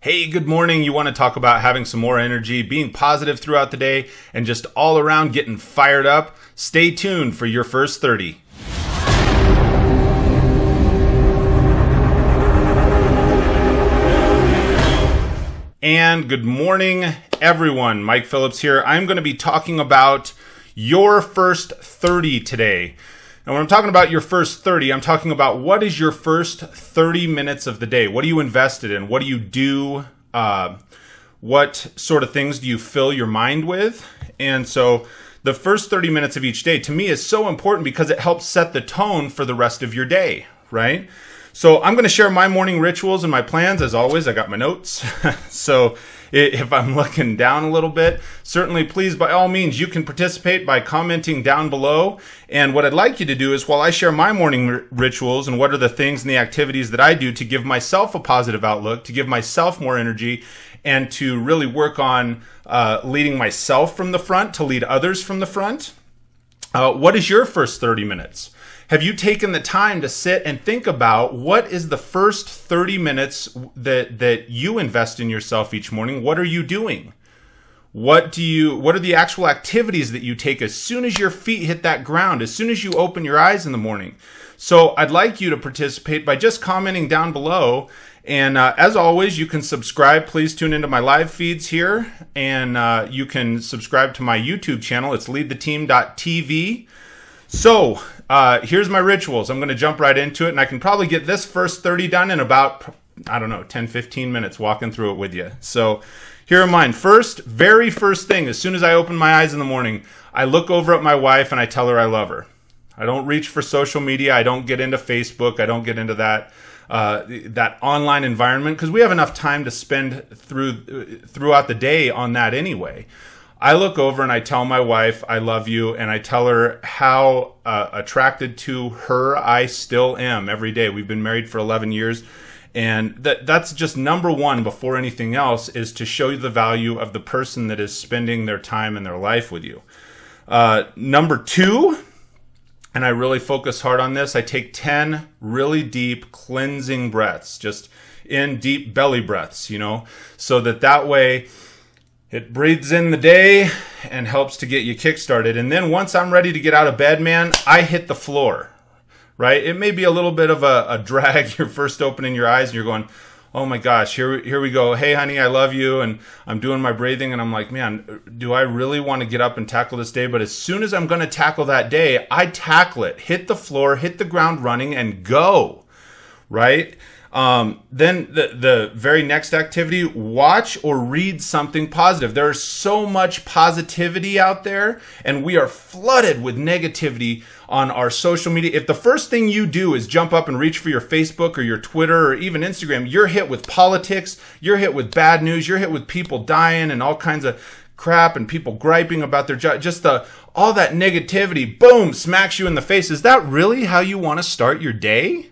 Hey, good morning. You want to talk about having some more energy, being positive throughout the day, and just all around getting fired up? Stay tuned for your first 30. And good morning, everyone. Mike Phillips here. I'm going to be talking about your first 30 today. And when I'm talking about your first 30, I'm talking about what is your first 30 minutes of the day? What are you invested in? What do you do? What sort of things do you fill your mind with? And so the first 30 minutes of each day to me is so important because it helps set the tone for the rest of your day, right? So I'm going to share my morning rituals and my plans. As always, I got my notes. So if I'm looking down a little bit, certainly please, by all means, you can participate by commenting down below. And what I'd like you to do is while I share my morning rituals and what are the things and the activities that I do to give myself a positive outlook, to give myself more energy, and to really work on leading myself from the front, to lead others from the front. What is your first 30 minutes? Have you taken the time to sit and think about what is the first 30 minutes that you invest in yourself each morning? What are you doing? What are the actual activities that you take as soon as your feet hit that ground, as soon as you open your eyes in the morning? So I'd like you to participate by just commenting down below. And as always, you can subscribe. Please tune into my live feeds here. And you can subscribe to my YouTube channel. It's leadtheteam.tv. So here's my rituals. I'm going to jump right into it, and I can probably get this first 30 done in about, 10-15 minutes walking through it with you. So here are mine. Very first thing, as soon as I open my eyes in the morning, I look over at my wife and I tell her I love her. I don't reach for social media. I don't get into Facebook. I don't get into that online environment because we have enough time to spend throughout the day on that anyway. I look over and I tell my wife, I love you, and I tell her how attracted to her I still am every day. We've been married for 11 years, and that's just number one before anything else, is to show you the value of the person that is spending their time and their life with you. Number two, and I really focus hard on this, I take 10 really deep cleansing breaths, just in deep belly breaths, so that way it breathes in the day and helps to get you kick-started. And then once I'm ready to get out of bed, man, I hit the floor, right? It may be a little bit of a drag. You're first opening your eyes and you're going, oh my gosh, here we go. Hey, honey, I love you. And I'm doing my breathing and I'm like, man, do I really want to get up and tackle this day? But as soon as I'm going to tackle that day, I tackle it, hit the floor, hit the ground running, and go, right? Then the very next activity, watch or read something positive. There's so much positivity out there, and we are flooded with negativity on our social media. If the first thing you do is jump up and reach for your Facebook or your Twitter or even Instagram, you're hit with politics, you're hit with bad news, you're hit with people dying and all kinds of crap and people griping about their job. Just all that negativity, boom, smacks you in the face. Is that really how you want to start your day?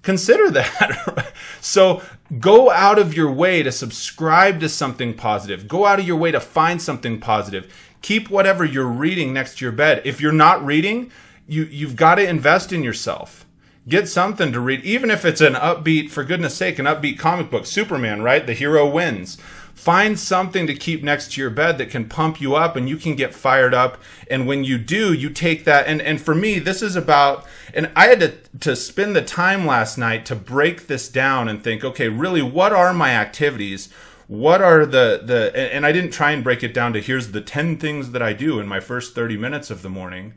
Consider that. So go out of your way to subscribe to something positive. Go out of your way to find something positive. Keep whatever you're reading next to your bed. If you're not reading, you've got to invest in yourself. Get something to read, even if it's an upbeat, for goodness sake, an upbeat comic book. Superman, right? The hero wins. Find something to keep next to your bed that can pump you up and you can get fired up. And when you do, you take that. And for me, this is about, and I had to spend the time last night to break this down and think, okay, really, what are my activities? What are and I didn't try and break it down to here's the 10 things that I do in my first 30 minutes of the morning.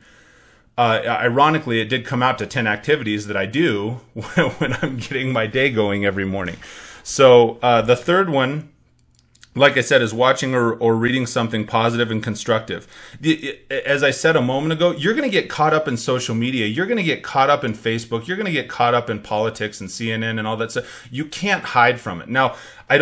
Ironically, it did come out to 10 activities that I do when I'm getting my day going every morning. So the third one, like I said, is watching or reading something positive and constructive. As I said a moment ago, you're going to get caught up in social media. You're going to get caught up in Facebook. You're going to get caught up in politics and CNN and all that stuff. You can't hide from it. Now, I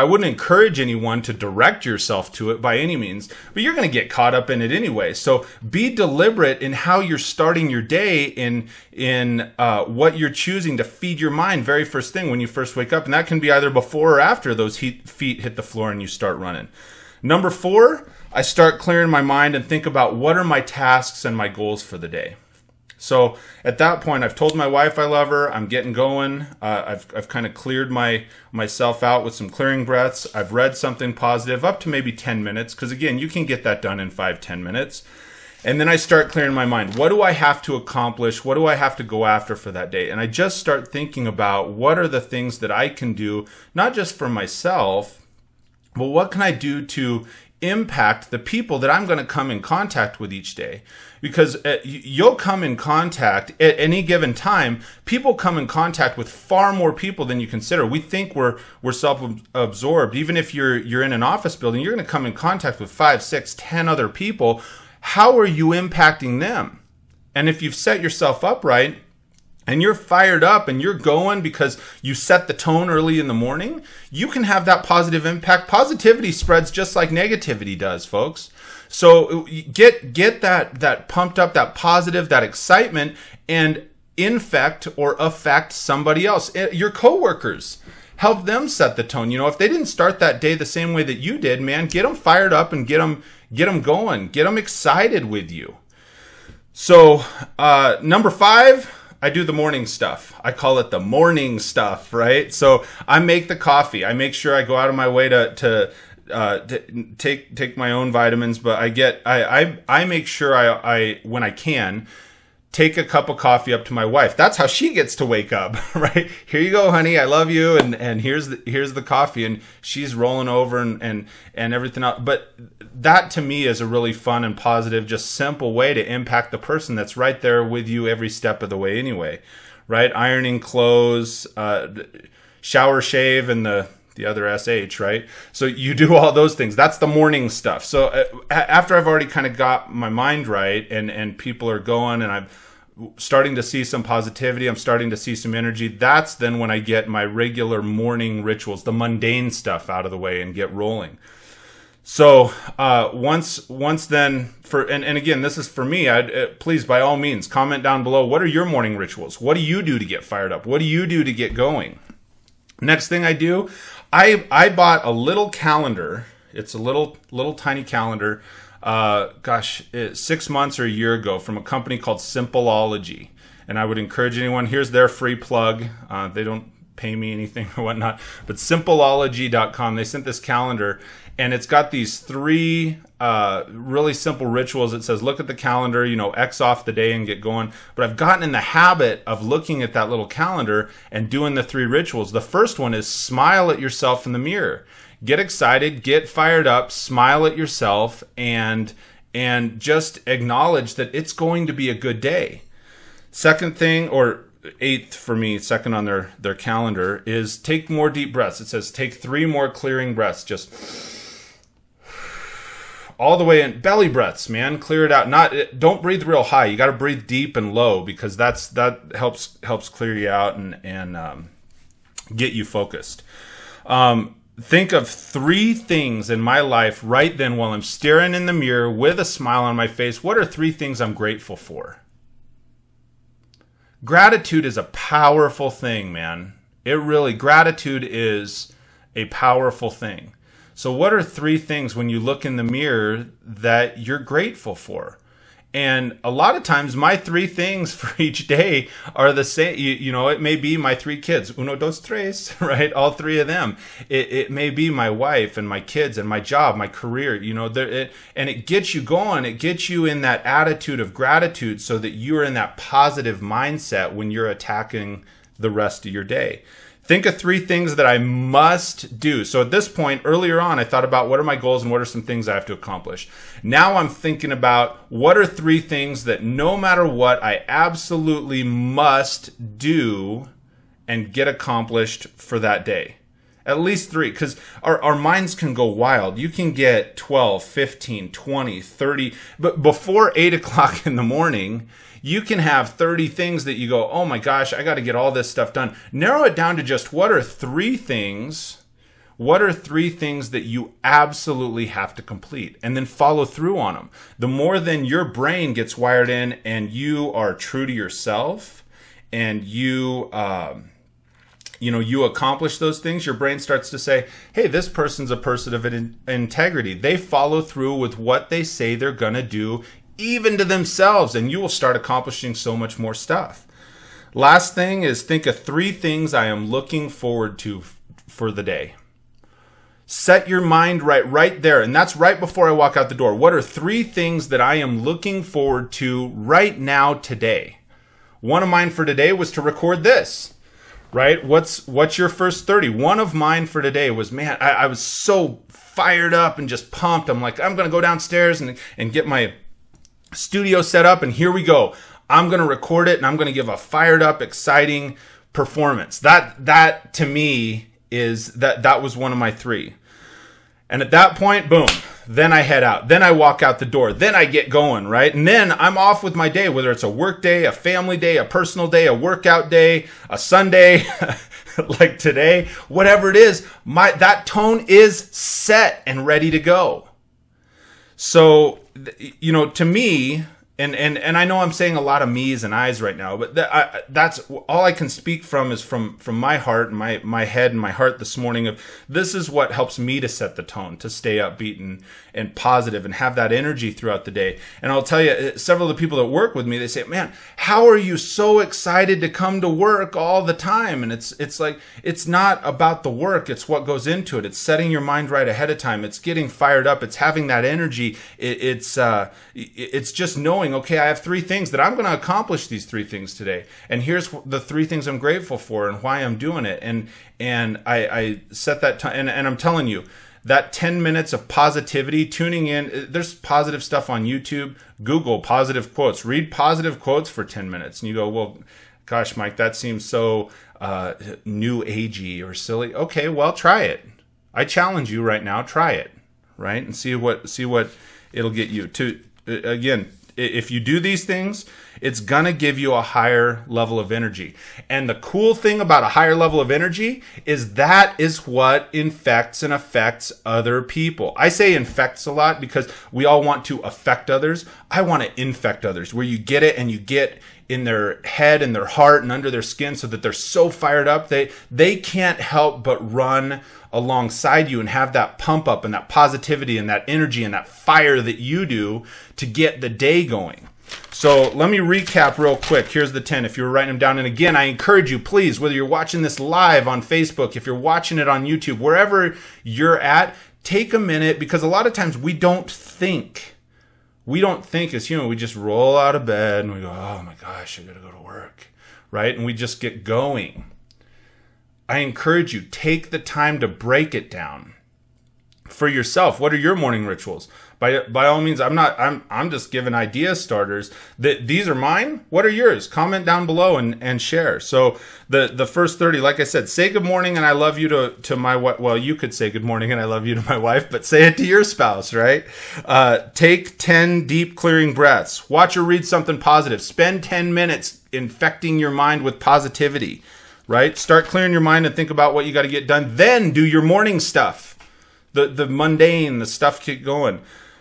wouldn't encourage anyone to direct yourself to it by any means, but you're going to get caught up in it anyway. So be deliberate in how you're starting your day, in what you're choosing to feed your mind very first thing when you first wake up. And that can be either before or after those feet hit the floor and you start running. Number 4, I start clearing my mind and think about what are my tasks and my goals for the day. So at that point, I've told my wife I love her. I'm getting going. I've kind of cleared myself out with some clearing breaths. I've read something positive up to maybe 10 minutes. Because again, you can get that done in 5-10 minutes. And then I start clearing my mind. What do I have to accomplish? What do I have to go after for that day? And I just start thinking about what are the things that I can do, not just for myself, but what can I do to impact the people that I'm going to come in contact with each day? Because you'll come in contact at any given time. People come in contact with far more people than you consider. We think we're self-absorbed. Even if you're in an office building, you're going to come in contact with 5, 6, 10 other people. How are you impacting them? And if you've set yourself up right, and you're fired up and you're going because you set the tone early in the morning, you can have that positive impact. Positivity spreads just like negativity does, folks. So get that pumped up, that positive, that excitement, and infect or affect somebody else. Your coworkers. Help them set the tone. If they didn't start that day the same way that you did, man, get them fired up and get them going. Get them excited with you. So number 5, I do the morning stuff. I call it the morning stuff, right? So I make the coffee. I make sure I go out of my way to take my own vitamins, but I make sure I when I can take a cup of coffee up to my wife. That's how she gets to wake up, right? Here you go, honey. I love you, and here's the coffee, and she's rolling over and everything else. But that to me is a really fun and positive, just simple way to impact the person that's right there with you every step of the way anyway, right? Ironing clothes, shower, shave, and the other SH, right? So you do all those things. That's the morning stuff. So after I've already kind of got my mind right and people are going and I'm starting to see some positivity, I'm starting to see some energy, that's then when I get my regular morning rituals, the mundane stuff out of the way and get rolling. So once then, and again, this is for me, please, by all means, comment down below. What are your morning rituals? What do you do to get fired up? What do you do to get going? Next thing I do, I bought a little calendar. It's a little tiny calendar. 6 months or a year ago from a company called Simpleology. And I would encourage anyone, here's their free plug. They don't pay me anything or whatnot, but simpleology.com, they sent this calendar and it's got these 3 really simple rituals. It says, look at the calendar, X off the day and get going. But I've gotten in the habit of looking at that little calendar and doing the 3 rituals. The first one is smile at yourself in the mirror. Get excited, get fired up, smile at yourself, and just acknowledge that it's going to be a good day. Second thing, or 8th for me, second on their calendar, is take more deep breaths. It says take 3 more clearing breaths. Just all the way in. Belly breaths, man. Clear it out. Don't breathe real high. You got to breathe deep and low because that helps clear you out and get you focused. Think of 3 things in my life right then while I'm staring in the mirror with a smile on my face. What are 3 things I'm grateful for? Gratitude is a powerful thing, man. Gratitude is a powerful thing. So what are 3 things when you look in the mirror that you're grateful for? And a lot of times my 3 things for each day are the same. It may be my 3 kids, uno, dos, tres, right? All 3 of them. It may be my wife and my kids and my job, my career, and it gets you going. It gets you in that attitude of gratitude so that you're in that positive mindset when you're attacking the rest of your day. Think of 3 things that I must do. So at this point, earlier on, I thought about what are my goals and what are some things I have to accomplish. Now I'm thinking about what are 3 things that no matter what, I absolutely must do and get accomplished for that day. At least 3, because our minds can go wild. You can get 12, 15, 20, 30, but before 8 o'clock in the morning, you can have 30 things that you go, oh my gosh, I got to get all this stuff done. Narrow it down to just what are 3 things? What are 3 things that you absolutely have to complete? And then follow through on them. The more then your brain gets wired in and you are true to yourself and you accomplish those things, your brain starts to say, hey, this person's a person of integrity. They follow through with what they say they're going to do, even to themselves, and you will start accomplishing so much more stuff. Last thing is think of 3 things I am looking forward to for the day. Set your mind right there, and that's right before I walk out the door. What are 3 things that I am looking forward to right now today? One of mine for today was to record this, right? What's your first 30? One of mine for today was, man, I was so fired up and just pumped. I'm like, I'm going to go downstairs and get my studio set up, and here we go. I'm going to record it, and I'm going to give a fired up, exciting performance. That to me is that was one of my 3. And at that point, boom, then I head out. Then I walk out the door. Then I get going, right? And then I'm off with my day, whether it's a work day, a family day, a personal day, a workout day, a Sunday, like today, whatever it is, that tone is set and ready to go. So, to me, and I know I'm saying a lot of me's and I's right now, but that's all I can speak from is from my heart and my head and my heart this morning of this is what helps me to set the tone, to stay upbeat and positive and have that energy throughout the day. And I'll tell you, several of the people that work with me, they say, man, how are you so excited to come to work all the time? And it's like, it's not about the work. It's what goes into it. It's setting your mind right ahead of time. It's getting fired up. It's having that energy. It's just knowing, okay, I have 3 things that I'm going to accomplish these 3 things today. And here's the 3 things I'm grateful for and why I'm doing it. And I set that time, and I'm telling you, that 10 minutes of positivity, tuning in, there's positive stuff on YouTube. Google positive quotes. Read positive quotes for 10 minutes. And you go, well, gosh, Mike, that seems so new agey or silly. Okay, well, try it. I challenge you right now. Try it, right? And see what it'll get you to. Again, if you do these things, it's going to give you a higher level of energy. And the cool thing about a higher level of energy is that is what infects and affects other people. I say infects a lot because we all want to affect others. I want to infect others, where you get it and you get in their head and their heart and under their skin so that they're so fired up they can't help but run alongside you and have that pump up and that positivity and that energy and that fire that you do to get the day going. So let me recap real quick. Here's the 10 if you were writing them down. And again, I encourage you, please, whether you're watching this live on Facebook, if you're watching it on YouTube, wherever you're at, take a minute, because a lot of times we don't think. We don't think as human. We just roll out of bed and we go, oh my gosh, I got to go to work, right? And we just get going. I encourage you, take the time to break it down for yourself. What are your morning rituals? By all means, I'm just giving idea starters. These are mine. What are yours? Comment down below and share. So the first 30, like I said, say good morning and I love you to my wife. Well, you could say good morning and I love you to my wife, but say it to your spouse, right? Take 10 deep clearing breaths. Watch or read something positive. Spend 10 minutes infecting your mind with positivity, right? Start clearing your mind and think about what you got to get done. Then do your morning stuff. The mundane, the stuff, keep going.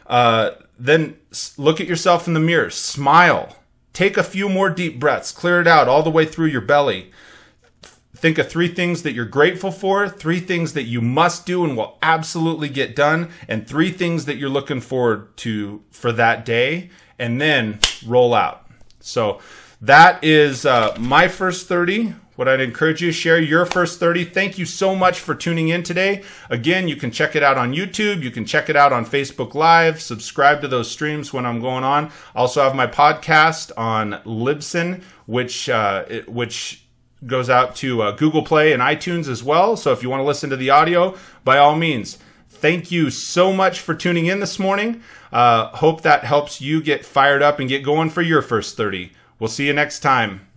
Then look at yourself in the mirror. Smile. Take a few more deep breaths. Clear it out all the way through your belly. Think of 3 things that you're grateful for, 3 things that you must do and will absolutely get done, and 3 things that you're looking forward to for that day, and then roll out. So that is my first 30. What I'd encourage you to share your first 30. Thank you so much for tuning in today. Again, you can check it out on YouTube. You can check it out on Facebook Live. Subscribe to those streams when I'm going on. I also have my podcast on Libsyn, which goes out to Google Play and iTunes as well. So if you want to listen to the audio, by all means. Thank you so much for tuning in this morning. Hope that helps you get fired up and get going for your first 30. We'll see you next time.